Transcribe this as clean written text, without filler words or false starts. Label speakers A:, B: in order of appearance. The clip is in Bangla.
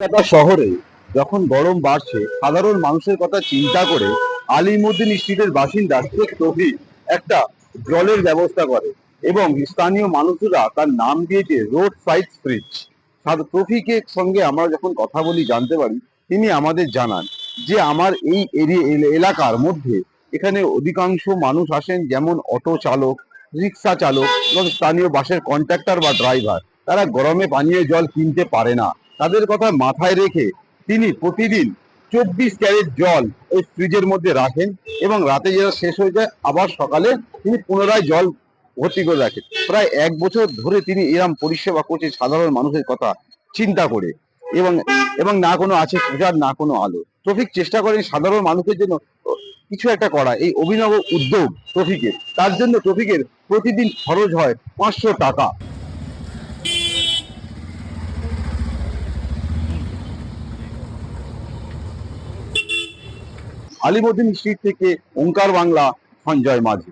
A: কলকাতা শহরে যখন গরম বাড়ছে সাধারণ মানুষের কথা চিন্তা করে আলিমুদ্দিন স্ট্রিটের বাসিন্দা শেখ তৌহিদ একটা জলের ব্যবস্থা করে এবং স্থানীয় মানুষরা তার নাম দিয়েছে রোড সাইড ফ্রিজ। তৌফিকের সঙ্গে আমরা যখন কথা বলি জানতে পারি, তিনি আমাদের জানান যে আমার এই এলাকার মধ্যে এখানে অধিকাংশ মানুষ আসেন, যেমন অটো চালক, রিক্সা চালক এবং স্থানীয় বাসের কন্ট্রাক্টর বা ড্রাইভার। তারা গরমে পানীয় জল কিনতে পারে না। তাদের কথা মাথায় রেখে তিনি প্রতিদিন 24 ক্যারেট জল ওই ফ্রিজের মধ্যে রাখেন এবং রাতে যেটা শেষ হয়ে যায় আবার সকালে তিনি পুনরায় জল ভর্তি করে রাখেন। প্রায় 1 বছর ধরে তিনি এরম পরিষেবা করছেন সাধারণ মানুষের কথা চিন্তা করে, এবং এবং না কোনো আছে খোঁজার, না কোনো আলো। ট্রফিক চেষ্টা করেন সাধারণ মানুষের জন্য কিছু একটা করা। এই অভিনব উদ্যোগ ট্রফিকের, তার জন্য ট্রফিকের প্রতিদিন খরচ হয় 500 টাকা। আলিমুদ্দিন স্ট্রিট থেকে ওঙ্কার বাংলা, সঞ্জয় মাঝি।